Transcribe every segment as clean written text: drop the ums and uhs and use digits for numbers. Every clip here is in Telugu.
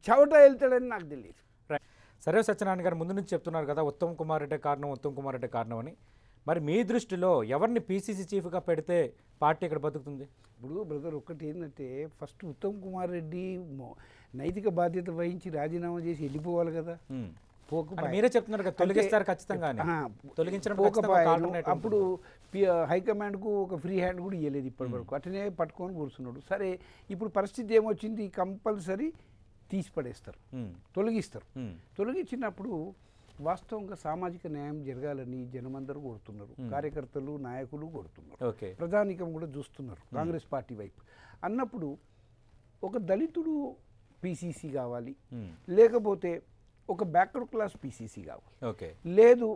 చవట వెళ్తాడని నాకు తెలియదు. సరే సత్యనారాయణ గారు ముందు నుంచి చెప్తున్నారు కదా ఉత్తమ్ కుమార్ రెడ్డి కారణం, ఉత్తమ్ కుమార్ రెడ్డి కారణం అని. మరి మీ దృష్టిలో ఎవరిని పీసీసీ చీఫ్గా పెడితే పార్టీ ఇక్కడ బతుకుతుంది? ఇప్పుడు బ్రదర్ ఒకటి ఏంటంటే ఫస్ట్ ఉత్తమ్ కుమార్ రెడ్డి నైతిక బాధ్యత వహించి రాజీనామా చేసి వెళ్ళిపోవాలి కదా. మీరే చెప్తున్నారు కదా తొలగిస్తారు ఖచ్చితంగా, అప్పుడు హైకమాండ్కు ఒక ఫ్రీ హ్యాండ్ కూడా ఇవ్వలేదు ఇప్పటి వరకు, అట్లనే పట్టుకొని కూర్చున్నాడు. సరే ఇప్పుడు పరిస్థితి ఏమొచ్చింది, కంపల్సరీ తీసి పడేస్తారు, తొలగిస్తారు. తొలగించినప్పుడు వాస్తవంగా సామాజిక న్యాయం జరగాలని జనమందరూ కోరుతున్నారు, కార్యకర్తలు నాయకులు కోరుతున్నారు, ప్రధానికం కూడా చూస్తున్నారు కాంగ్రెస్ పార్టీ వైపు. అన్నప్పుడు ఒక దళితుడు పీసీసీ కావాలి, లేకపోతే ఒక బ్యాక్వర్డ్ క్లాస్ పీసీసీ కావాలి, లేదు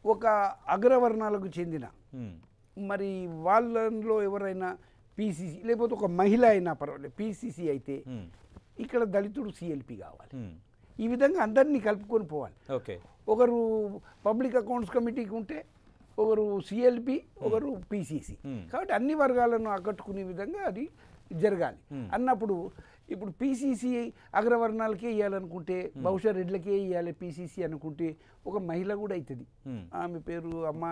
ఒక అగ్రవర్ణాలకు చెందిన మరి వాళ్ళలో ఎవరైనా పీసీసీ, లేకపోతే ఒక మహిళ అయినా పర్వాలేదు పీసీసీ అయితే ఇక్కడ దళితుడు సిఎల్పి కావాలి. ఈ విధంగా అందరినీ కలుపుకొని పోవాలి. ఒకరు పబ్లిక్ అకౌంట్స్ కమిటీకి ఉంటే ఒకరు సిఎల్పి, ఒకరు పీసీసీ. కాబట్టి అన్ని వర్గాలను ఆకట్టుకునే విధంగా అది జరగాలి. అన్నప్పుడు ఇప్పుడు పీసీసీ అగ్రవర్ణాలకే ఇవ్వాలనుకుంటే బహుశా రెడ్లకే ఇవ్వాలి పీసీసీ అనుకుంటే ఒక మహిళ కూడా అవుతుంది. ఆమె పేరు అమ్మ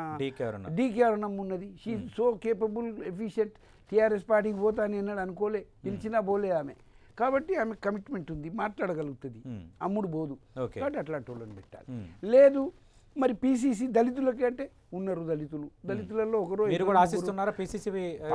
డీకే అరుణమ్మ ఉన్నది. She so capable, efficient. TRS పార్టీకి పోతా అని అన్నాడు అనుకోలే, పిలిచినా పోలే ఆమె. కాబట్టి ఆమె కమిట్మెంట్ ఉంది, మాట్లాడగలుగుతుంది, అమ్ముడు పోదు. కాబట్టి అట్లాంటి వాళ్ళని పెట్టాలి. లేదు మరి పీసీసీ దళితులకి అంటే ఉన్నారు దళితులు, దళితులలో ఒకరు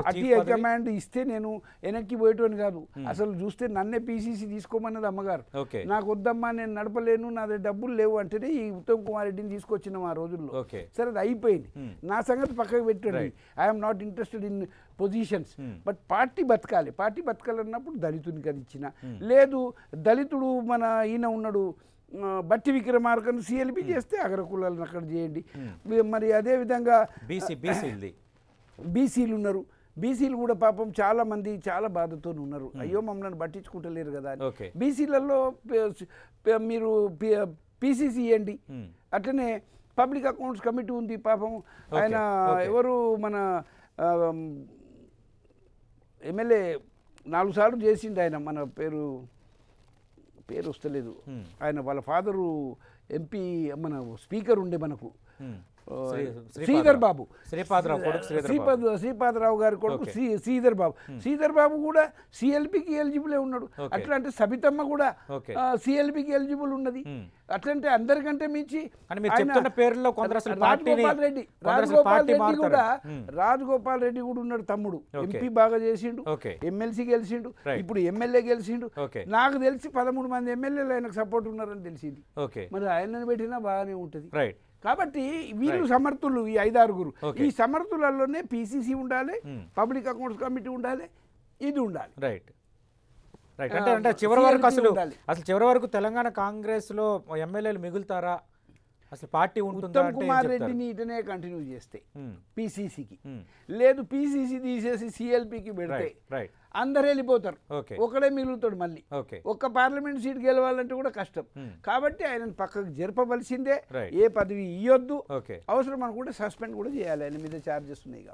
పార్టీ హైకమాండ్ ఇస్తే నేను వెనక్కి పోయేటోని కాదు. అసలు చూస్తే నన్నే పీసీసీ తీసుకోమన్నది అమ్మగారు. నాకు వద్దమ్మా నేను నడపలేను, నా దగ్గర డబ్బులు లేవు అంటేనే ఈ ఉత్తమ్ కుమార్ రెడ్డిని తీసుకొచ్చినాం ఆ రోజుల్లో. సరే అది అయిపోయింది, నా సంగతి పక్కకు పెట్టండి. I'm not interested in positions, but party బతకాలి. పార్టీ బతకాలన్నప్పుడు దళితునికి అది ఇచ్చిన. లేదు దళితుడు మన ఈయన ఉన్నాడు బట్టి విక్రమార్కను సిఎల్పి చేస్తే అగ్రకులాలను అక్కడ చేయండి. మరి అదేవిధంగా బీసీలు ఉన్నారు, బీసీలు కూడా పాపం చాలా మంది చాలా బాధతో ఉన్నారు. అయ్యో మమ్మల్ని పట్టించుకుంటలేరు కదా అని. బీసీలలో మీరు పీసీసీ ఇవ్వండి. అట్లనే పబ్లిక్ అకౌంట్స్ కమిటీ ఉంది, పాపం ఆయన ఎవరు మన ఎమ్మెల్యే 4 సార్లు చేసిండు ఆయన, మన పేరు వస్తలేదు ఆయన, వాళ్ళ ఫాదరు ఎంపీ మన స్పీకర్ ఉండే మనకు శ్రీధర్ బాబు, శ్రీపాదరావు గారి కొడుకు శ్రీధర్ బాబు. శ్రీధర్ బాబు కూడా సిఎల్పికి ఎలిజిబులే ఉన్నాడు. అట్లా అంటే సబితమ్మ కూడా సిఎల్పికి ఎలిజిబుల్ ఉన్నది. అట్లంటే అందరికంటే మించి రాజగోపాల్ రెడ్డి కూడా ఉన్నాడు తమ్ముడు. ఎంపీ బాగా చేసిండు, ఎమ్మెల్సీ గెలిచిండు, ఇప్పుడు ఎమ్మెల్యే గెలిచిండు. నాకు తెలిసి 13 మంది ఎమ్మెల్యేలు ఆయనకు సపోర్ట్ ఉన్నారని తెలిసింది. మరి ఆయనను పెట్టినా బాగానే ఉంటుంది. కాబట్టి వీళ్ళు సమర్థులు, ఈ 5-6. ఈ సమర్థులలోనే పీసీసీ ఉండాలి, పబ్లిక్ అకౌంట్స్ కమిటీ ఉండాలి, ఇది ఉండాలి. అంటే చివరి వరకు అసలు చివరి వరకు తెలంగాణ కాంగ్రెస్ లో ఎమ్మెల్యేలు మిగులుతారా, అసలు పార్టీ ఉంటుందా? ఉత్తమ్ కుమార్ రెడ్డిని ఇటనే కంటిన్యూ చేస్తే పీసీసీకి, లేదు పీసీసీ తీసేసి సిఎల్పికి పెడితే అందరు వెళ్ళిపోతారు, ఒకడే మిగులుతాడు. మళ్ళీ ఒక్క పార్లమెంట్ సీట్ గెలవాలంటే కూడా కష్టం. కాబట్టి ఆయనను పక్కకు జరపవలసిందే, ఏ పదవి ఇవ్వద్దు, అవసరం అనుకుంటే సస్పెండ్ కూడా చేయాలి, ఆయన మీద ఛార్జెస్ ఉన్నాయి.